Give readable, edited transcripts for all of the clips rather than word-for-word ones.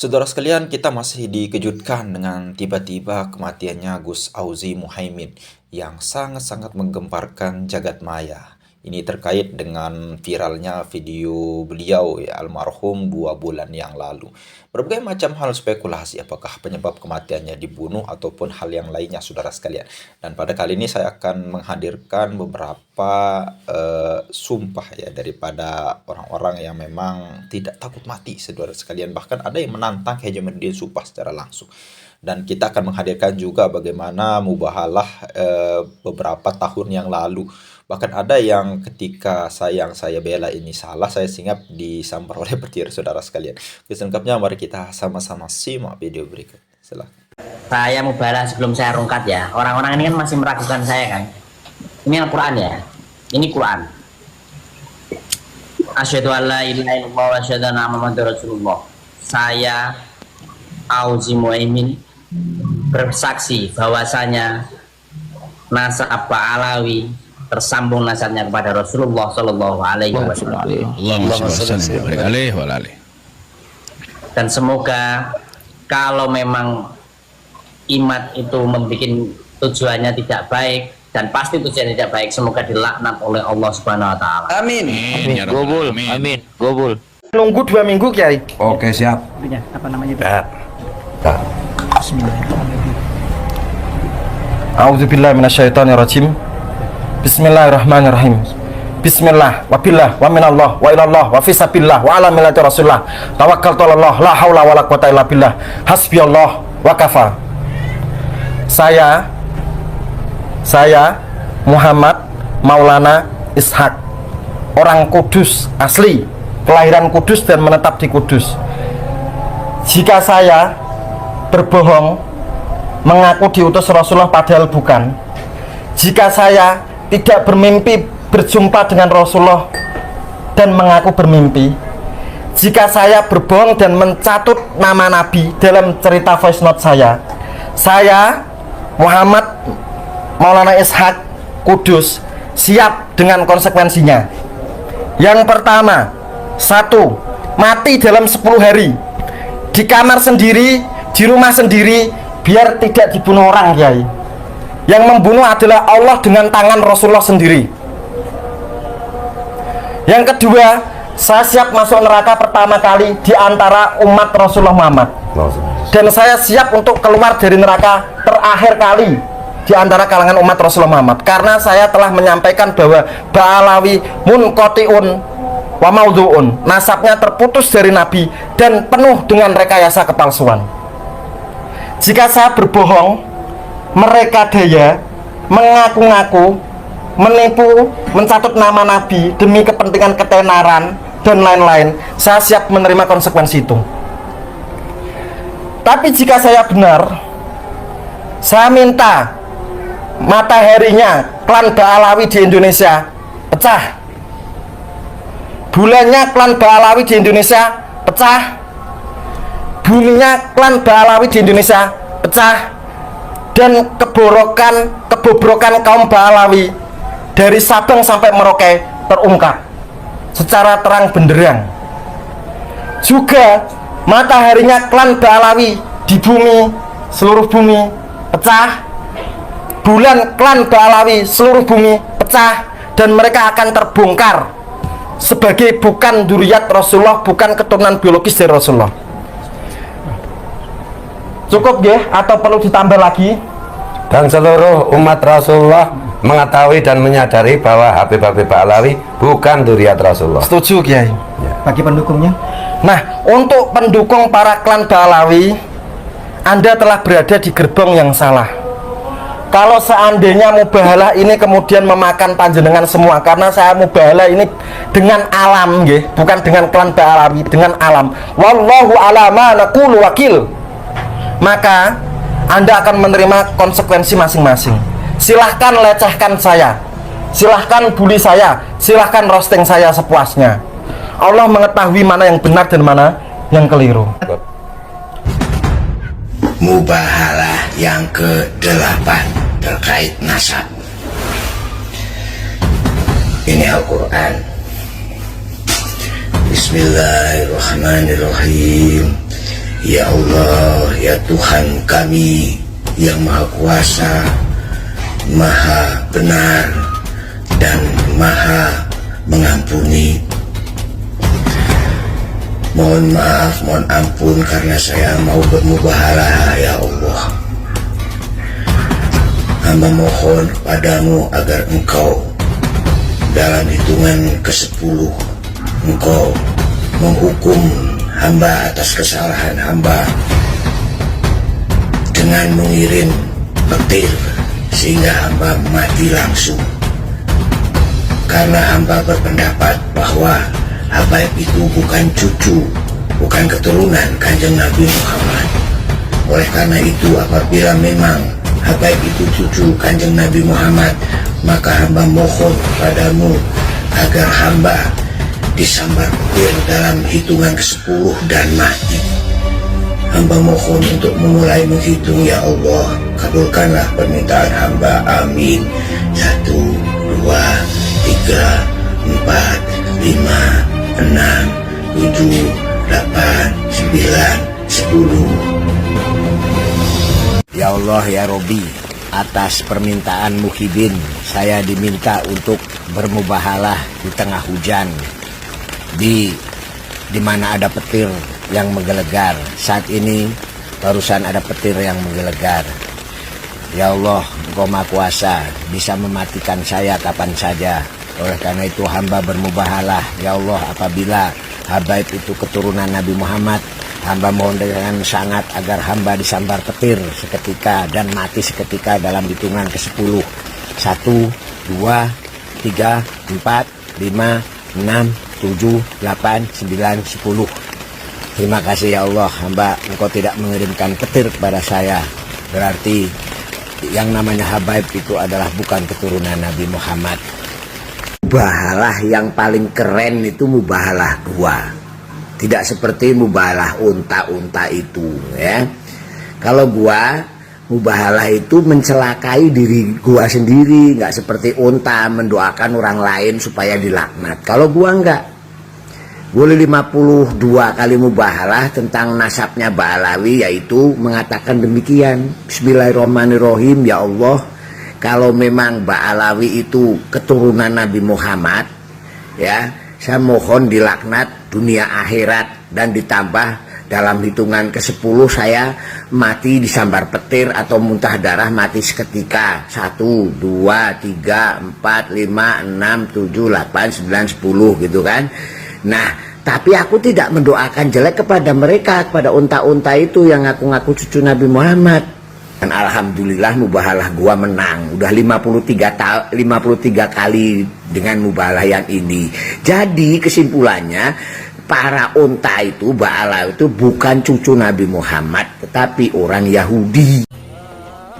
Saudara sekalian, kita masih dikejutkan dengan tiba-tiba kematiannya Gus Auzi Muhaimin yang sangat-sangat menggemparkan jagat maya. Ini terkait dengan viralnya video beliau ya almarhum 2 bulan yang lalu. Berbagai macam hal spekulasi apakah penyebab kematiannya dibunuh ataupun hal yang lainnya, saudara sekalian. Dan pada kali ini saya akan menghadirkan beberapa sumpah ya daripada orang-orang yang memang tidak takut mati, saudara sekalian. Bahkan ada yang menantang Kiai Jamiluddin Sumpah secara langsung. Dan kita akan menghadirkan juga bagaimana mubahalah beberapa tahun yang lalu. Bahkan ada yang ketika saya bela ini salah, saya singap disambar oleh petir, saudara sekalian. Selengkapnya mari kita sama-sama simak video berikut. Silakan. Saya mubahalah sebelum saya rungkat ya. Orang-orang ini kan masih meragukan saya kan. Ini Al-Quran ya. Ini Quran. Asyhadu an la ilaha illallah wa asyhadu anna Muhammadar Rasulullah. Saya Auzi Muhaimin bersaksi bahwasanya nasab Alawi tersambung nasabnya kepada Rasulullah Shallallahu Alaihi Wasallam. Dan semoga kalau memang imat itu membuat tujuannya tidak baik dan pasti tujuannya tidak baik, semoga dilaknat oleh Allah Subhanahu Wa Taala. Amin. Gobul. Amin. Gobul. Nunggu 2 minggu Kiai. Oke, siap. Apa namanya itu? Bismillahirrahmanirrahim. A'udzubillahi minasyaitonirrajim. Bismillahirrahmanirrahim. Bismillah wa billah wa minallah wa ilallah wa fisabillah wa ala millati rasulullah tawakkaltu alallah la haula wala quwata illa billah hasbiyallah wa kafa. Saya Muhammad Maulana Ishak, orang Kudus asli, kelahiran Kudus dan menetap di Kudus. Jika saya berbohong mengaku diutus Rasulullah padahal bukan, jika saya tidak bermimpi berjumpa dengan Rasulullah dan mengaku bermimpi, jika saya berbohong dan mencatut nama Nabi dalam cerita voice note saya Muhammad Maulana Ishak Kudus siap dengan konsekuensinya. Yang pertama, 1. Mati dalam 10 hari di kamar sendiri, di rumah sendiri, biar tidak dibunuh orang, Kiai. Yang membunuh adalah Allah dengan tangan Rasulullah sendiri. Yang kedua, saya siap masuk neraka pertama kali di antara umat Rasulullah Muhammad. Dan saya siap untuk keluar dari neraka terakhir kali di antara kalangan umat Rasulullah Muhammad. Karena saya telah menyampaikan bahwa Ba'alawi munqati'un wa maudhu'un, nasabnya terputus dari Nabi dan penuh dengan rekayasa kepalsuan. Jika saya berbohong, mereka daya, mengaku-ngaku, menipu, mencatut nama Nabi demi kepentingan ketenaran dan lain-lain, saya siap menerima konsekuensi itu. Tapi jika saya benar, saya minta mataharinya klan Ba'alawi di Indonesia pecah, bulannya klan Ba'alawi di Indonesia pecah, buminya klan Ba'alawi di Indonesia pecah, dan kebobrokan kaum Ba'alawi dari Sabang sampai Merauke terungkap secara terang benderang. Juga mataharinya klan Ba'alawi di bumi, seluruh bumi pecah, bulan klan Ba'alawi seluruh bumi pecah, dan mereka akan terbongkar sebagai bukan dzurriyyat Rasulullah, bukan keturunan biologis dari Rasulullah. Cukup ya, atau perlu ditambah lagi? Dan seluruh umat Rasulullah mengetahui dan menyadari bahwa Habib Ba'alawi bukan dzurriyyat Rasulullah. Setuju, Kiai? Ya. Bagi pendukungnya. Nah, untuk pendukung para klan Ba'alawi, Anda telah berada di gerbong yang salah. Kalau seandainya mubahalah ini kemudian memakan panjenengan semua, karena saya mubahalah ini dengan alam, bukan dengan klan Ba'alawi, dengan alam. Wallahu ala ma naqulu wakil. Maka Anda akan menerima konsekuensi masing-masing. Silahkan lecehkan saya, silahkan bully saya, silahkan roasting saya sepuasnya. Allah mengetahui mana yang benar dan mana yang keliru. Mubahalah yang ke-8 terkait nasab. Ini Al-Quran. Bismillahirrahmanirrahim. Ya Allah, ya Tuhan kami yang Maha Kuasa, Maha Benar, dan Maha Mengampuni. Mohon maaf, mohon ampun karena saya mau bermubahalah ya Allah. Hamba mohon padamu agar Engkau dalam hitungan ke-10 Engkau menghukum hamba atas kesalahan hamba dengan mengirim petir sehingga hamba mati langsung. Karena hamba berpendapat bahwa Habaib itu bukan cucu, bukan keturunan Kanjeng Nabi Muhammad. Oleh karena itu, apabila memang Habaib itu cucu Kanjeng Nabi Muhammad, maka hamba mohon padamu agar hamba disambar petir dalam hitungan ke-10 dan mati. Hamba mohon untuk memulai menghitung ya Allah. Kabulkanlah permintaan hamba. Amin. 1, 2, 3, 4, 5, 6, 7, 8, 9, 10. Ya Allah ya Robi, atas permintaan Muhyiddin saya diminta untuk bermubahalah di tengah hujan, di mana ada petir yang menggelegar. Saat ini barusan ada petir yang menggelegar. Ya Allah, Engkau Maha Kuasa, bisa mematikan saya kapan saja. Oleh karena itu hamba bermubahalah ya Allah, apabila Habaib itu keturunan Nabi Muhammad, hamba mohon dengan sangat agar hamba disambar petir seketika dan mati seketika dalam hitungan ke-10. 1, 2, 3, 4, 5, 6, 7, 8, 9, 10. Terima kasih ya Allah, hamba Engkau tidak mengirimkan petir kepada saya. Berarti yang namanya Habaib itu adalah bukan keturunan Nabi Muhammad. Mubahalah yang paling keren itu mubahalah gua. Tidak seperti mubahalah unta-unta itu ya. Kalau gua mubahalah itu mencelakai diri gua sendiri, nggak seperti unta mendoakan orang lain supaya dilaknat. Kalau gua enggak. Boleh 52 kali mubahalah tentang nasabnya Ba'alawi, yaitu mengatakan demikian. Bismillahirrahmanirrahim. Ya Allah, kalau memang Ba'alawi itu keturunan Nabi Muhammad, ya, saya mohon dilaknat dunia akhirat, dan ditambah dalam hitungan ke-10 saya mati disambar petir atau muntah darah mati seketika. 1, 2, 3, 4, 5, 6, 7, 8, 9, 10 gitu kan. Nah, tapi aku tidak mendoakan jelek kepada mereka, kepada unta-unta itu yang ngaku-ngaku cucu Nabi Muhammad. Dan alhamdulillah mubahalah gua menang. Udah 53 kali dengan mubahalah yang ini. Jadi kesimpulannya, para unta itu, Ba'ala itu bukan cucu Nabi Muhammad, tetapi orang Yahudi.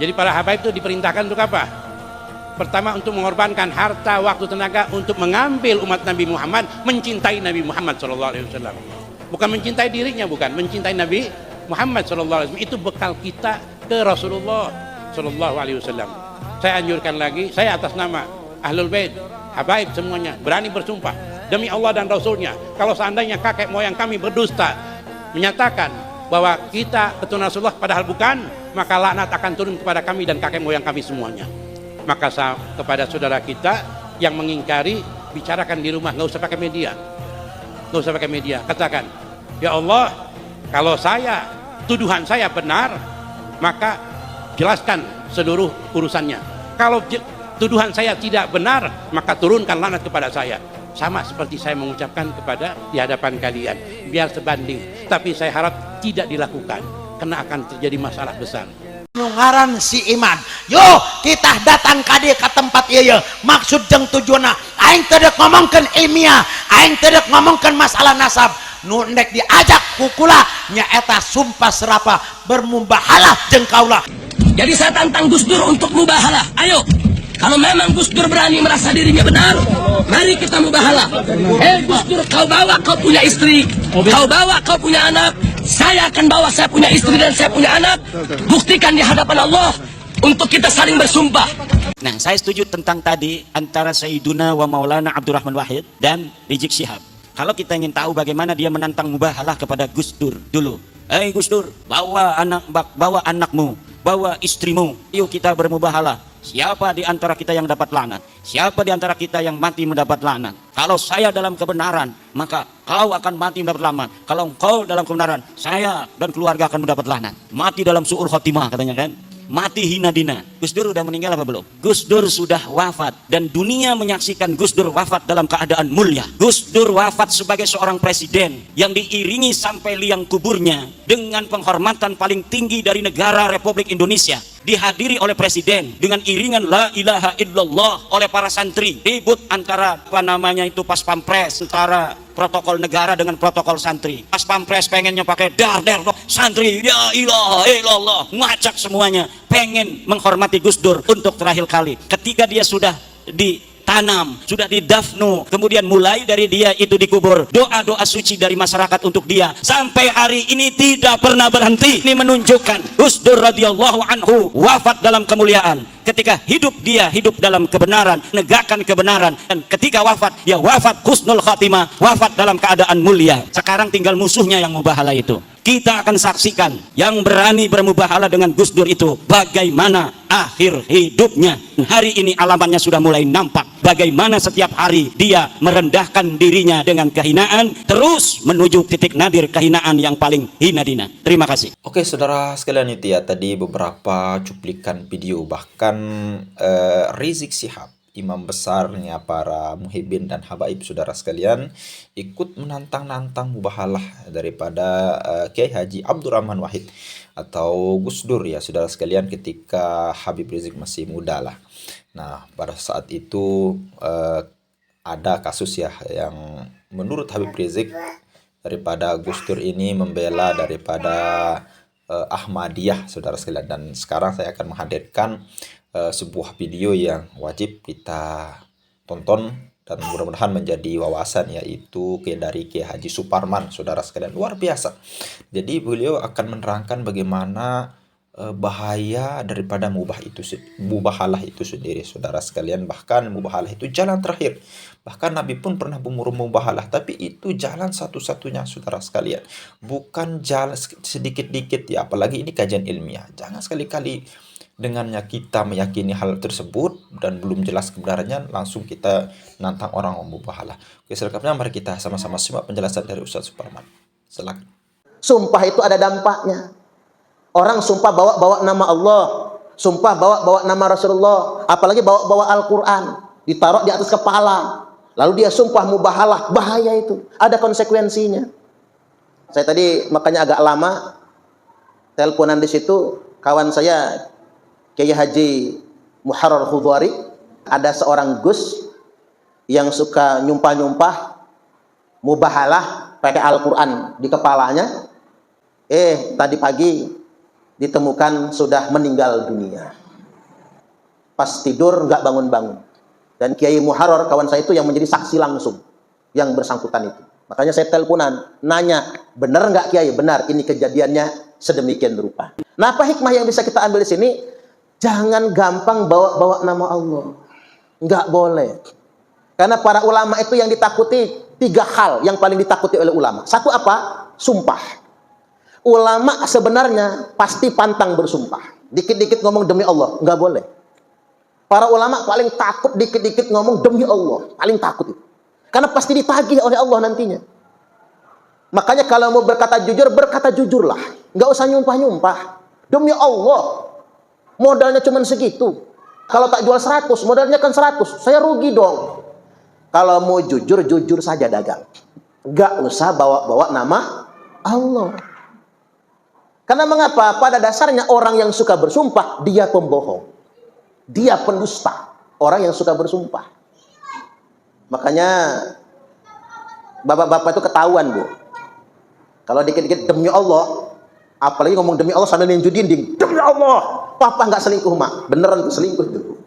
Jadi para habaib itu diperintahkan untuk apa? Pertama, untuk mengorbankan harta, waktu, tenaga untuk mengambil umat Nabi Muhammad, mencintai Nabi Muhammad SAW. Bukan mencintai dirinya, bukan, mencintai Nabi Muhammad SAW. Itu bekal kita ke Rasulullah SAW. Saya anjurkan lagi, saya atas nama Ahlul Bait, habaib semuanya, berani bersumpah demi Allah dan Rasulnya, kalau seandainya kakek moyang kami berdusta menyatakan bahwa kita keturunan Rasulullah padahal bukan, maka laknat akan turun kepada kami dan kakek moyang kami semuanya. Maka kepada saudara kita yang mengingkari, bicarakan di rumah, nggak usah pakai media, nggak usah pakai media. Katakan, ya Allah, kalau tuduhan saya benar, maka jelaskan seluruh urusannya. Kalau tuduhan saya tidak benar, maka turunkan laknat kepada saya. Sama seperti saya mengucapkan di hadapan kalian, biar sebanding. Tapi saya harap tidak dilakukan, karena akan terjadi masalah besar. Ngaran si Iman, yo kita datang kade ke tempat iya, maksud jeung tujuanna aing teu deuk ngomongkeun ilmiah, aing teu deuk ngomongkeun masalah nasab, nu endek diajak kukula nyaeta sumpah serapah bermubahalah jeung kaula. Jadi saya tantang Gus Dur untuk mubahalah. Ayo, kalau memang Gus Dur berani merasa dirinya benar, mari kita mubahalah. Gus Dur, kau bawa kau punya istri, kau bawa kau punya anak, saya akan bawa saya punya istri dan saya punya anak. Buktikan di hadapan Allah untuk kita saling bersumpah. Nah, saya setuju tentang tadi antara Sayyiduna wa Maulana Abdurrahman Wahid dan Rizik Syihab. Kalau kita ingin tahu bagaimana dia menantang mubahalah kepada Gus Dur dulu. Hei Gus Dur, bawa anakmu, bawa istrimu, yuk kita bermubahalah. Siapa di antara kita yang dapat laknat? Siapa di antara kita yang mati mendapat laknat? Kalau saya dalam kebenaran, maka kau akan mati mendapat laknat. Kalau kau dalam kebenaran, saya dan keluarga akan mendapat laknat. Mati dalam su'ul khotimah katanya kan. Mati hina dina. Gus Dur udah meninggal apa belum? Gus Dur sudah wafat dan dunia menyaksikan Gus Dur wafat dalam keadaan mulia. Gus Dur wafat sebagai seorang presiden yang diiringi sampai liang kuburnya dengan penghormatan paling tinggi dari negara Republik Indonesia. Dihadiri oleh presiden dengan iringan la ilaha illallah oleh para santri. Ribut antara pas pampres, antara protokol negara dengan protokol santri. Pas pampres pengennya pakai dar santri ya ilaha illallah, ngacak semuanya, pengen menghormati Gus Dur untuk terakhir kali. Ketika dia sudah ditanam, sudah didafnu, kemudian mulai dari dia itu dikubur, doa-doa suci dari masyarakat untuk dia sampai hari ini tidak pernah berhenti. Ini menunjukkan Gus Dur radhiyallahu anhu wafat dalam kemuliaan. Ketika hidup dia hidup dalam kebenaran, menegakkan kebenaran, dan ketika wafat dia wafat husnul khatimah, wafat dalam keadaan mulia. Sekarang tinggal musuhnya yang mubahalah itu. Kita akan saksikan yang berani bermubahalah dengan Gus Dur itu bagaimana akhir hidupnya. Hari ini alamannya sudah mulai nampak. Bagaimana setiap hari dia merendahkan dirinya dengan kehinaan, terus menuju titik nadir kehinaan yang paling hina dina. Terima kasih. Oke saudara sekalian, itu ya tadi beberapa cuplikan video. Bahkan Rizik Syihab, imam besarnya para muhibbin dan habaib saudara sekalian, ikut menantang-nantang mubahalah daripada Kiai Haji Abdurrahman Wahid atau Gus Dur ya saudara sekalian, ketika Habib Rizik masih muda lah. Nah pada saat itu ada kasus ya yang menurut Habib Rizik daripada Gus Dur ini membela daripada Ahmadiyah saudara sekalian. Dan sekarang saya akan menghadirkan sebuah video yang wajib kita tonton dan mudah-mudahan menjadi wawasan, yaitu dari Kiai Haji Suparman saudara sekalian. Luar biasa. Jadi beliau akan menerangkan bagaimana bahaya daripada mubahalah itu sendiri saudara sekalian. Bahkan mubahalah itu jalan terakhir. Bahkan Nabi pun pernah mubahalah, tapi itu jalan satu-satunya saudara sekalian, bukan jalan sedikit-dikit ya. Apalagi ini kajian ilmiah. Jangan sekali-kali dengannya kita meyakini hal tersebut dan belum jelas kebenarannya langsung kita nantang orang mubahalah. Oke, selengkapnya mari kita sama-sama simak penjelasan dari Ustaz Suparman. Silakan. Sumpah itu ada dampaknya. Orang sumpah bawa-bawa nama Allah, sumpah bawa-bawa nama Rasulullah, apalagi bawa-bawa Al-Quran, ditaruh di atas kepala, lalu dia sumpah mubahalah. Bahaya itu, ada konsekuensinya. Saya tadi makanya agak lama teleponan di situ, kawan saya Kiai Haji Muharrar Khudwari, ada seorang Gus yang suka nyumpah-nyumpah mubahalah pakai Al-Quran di kepalanya. Tadi pagi ditemukan sudah meninggal dunia. Pas tidur nggak bangun-bangun. Dan Kiai Muharrar kawan saya itu yang menjadi saksi langsung yang bersangkutan itu. Makanya saya teleponan, nanya, benar nggak Kiai? Benar, ini kejadiannya sedemikian rupa. Nah, apa hikmah yang bisa kita ambil di sini? Jangan gampang bawa-bawa nama Allah. Nggak boleh. Karena para ulama itu yang ditakuti, 3 hal yang paling ditakuti oleh ulama. Satu apa? Sumpah. Ulama sebenarnya pasti pantang bersumpah. Dikit-dikit ngomong demi Allah, nggak boleh. Para ulama paling takut dikit-dikit ngomong demi Allah, paling takut itu. Karena pasti ditagih oleh Allah nantinya. Makanya kalau mau berkata jujurlah. Nggak usah nyumpah-nyumpah. Demi Allah, modalnya cuma segitu. Kalau tak jual 100, modalnya kan 100. Saya rugi dong. Kalau mau jujur, jujur saja dagang. Nggak usah bawa-bawa nama Allah. Karena mengapa? Pada dasarnya orang yang suka bersumpah, dia pembohong. Dia pendusta. Orang yang suka bersumpah. Makanya bapak-bapak itu ketahuan, Bu. Kalau dikit-dikit demi Allah, apalagi ngomong demi Allah sambil ninju dinding. Demi Allah, papa nggak selingkuh, Mak. Beneran selingkuh itu.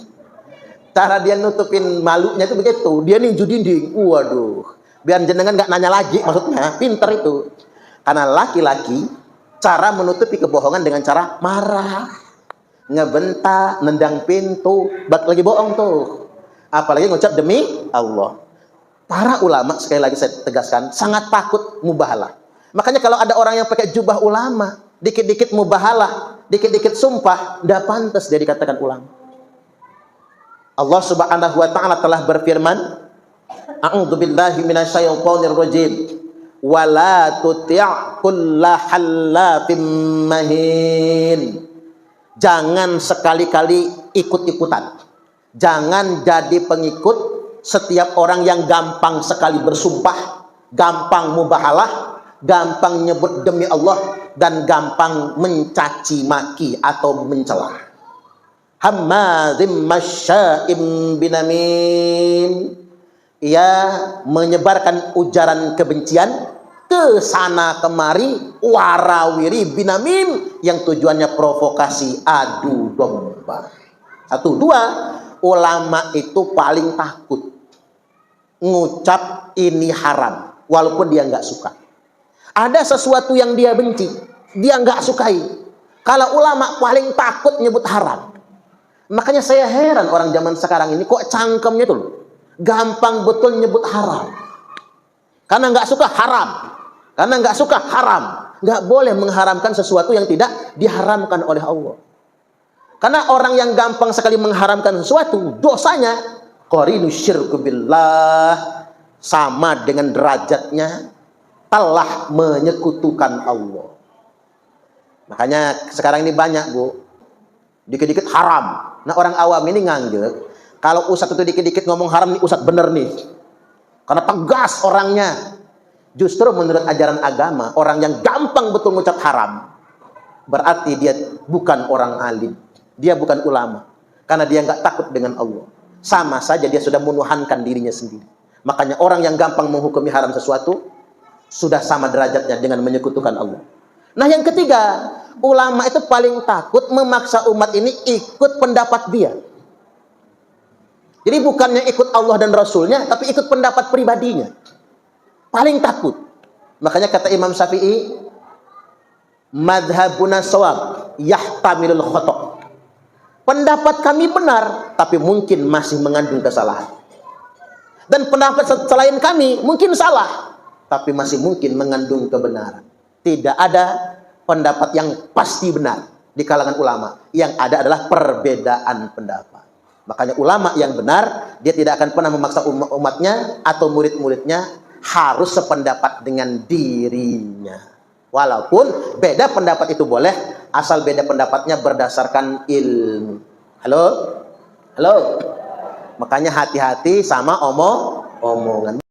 Cara dia nutupin malunya itu begitu. Dia ninju dinding. Waduh. Biar jenengan nggak nanya lagi, maksudnya. Pinter itu. Karena laki-laki cara menutupi kebohongan dengan cara marah, ngebentak, nendang pintu, lagi bohong tuh. Apalagi ngucap demi Allah. Para ulama, sekali lagi saya tegaskan, sangat takut mubahalah. Makanya kalau ada orang yang pakai jubah ulama, dikit-dikit mubahalah, dikit-dikit sumpah, tidak pantas dia dikatakan ulama. Allah Subhanahu wa taala telah berfirman, A'udzubillahi minasyaitonir rajim. Wala tuti' kulla hallafim mahin. Jangan sekali-kali ikut-ikutan. Jangan jadi pengikut setiap orang yang gampang sekali bersumpah, gampang mubahalah, gampang nyebut demi Allah, dan gampang mencaci maki atau mencela. Hammadzim masya'im binamim. Ia menyebarkan ujaran kebencian ke sana kemari, warawiri binamim, yang tujuannya provokasi, adu domba. 1, 2, ulama itu paling takut ngucap ini haram walaupun dia nggak suka. Ada sesuatu yang dia benci, dia nggak sukai. Kalau ulama paling takut nyebut haram. Makanya saya heran orang zaman sekarang ini kok cangkemnya tuh gampang betul nyebut haram. Karena nggak suka haram. Karena nggak suka haram. Nggak boleh mengharamkan sesuatu yang tidak diharamkan oleh Allah. Karena orang yang gampang sekali mengharamkan sesuatu, dosanya qarinu syirku billah, sama dengan derajatnya telah menyekutukan Allah. Makanya sekarang ini banyak, Bu, dikit-dikit haram. Nah, orang awam ini nganggep kalau ustadz itu dikit-dikit ngomong haram, nih ustadz bener nih, karena tegas orangnya. Justru menurut ajaran agama, orang yang gampang betul ngucap haram berarti dia bukan orang alim, dia bukan ulama, karena dia nggak takut dengan Allah. Sama saja dia sudah menuhankan dirinya sendiri. Makanya orang yang gampang menghukumi haram sesuatu sudah sama derajatnya dengan menyekutukan Allah. Nah, yang ketiga, ulama itu paling takut memaksa umat ini ikut pendapat dia. Jadi bukannya ikut Allah dan Rasulnya, tapi ikut pendapat pribadinya. Paling takut. Makanya kata Imam Syafi'i, madhabuna shawab yahtamilul khotok. Pendapat kami benar, tapi mungkin masih mengandung kesalahan. Dan pendapat selain kami mungkin salah, tapi masih mungkin mengandung kebenaran. Tidak ada pendapat yang pasti benar di kalangan ulama. Yang ada adalah perbedaan pendapat. Makanya ulama yang benar, dia tidak akan pernah memaksa umatnya atau murid-muridnya harus sependapat dengan dirinya. Walaupun beda pendapat itu boleh, asal beda pendapatnya berdasarkan ilmu. Halo? Halo? Makanya hati-hati sama omongan.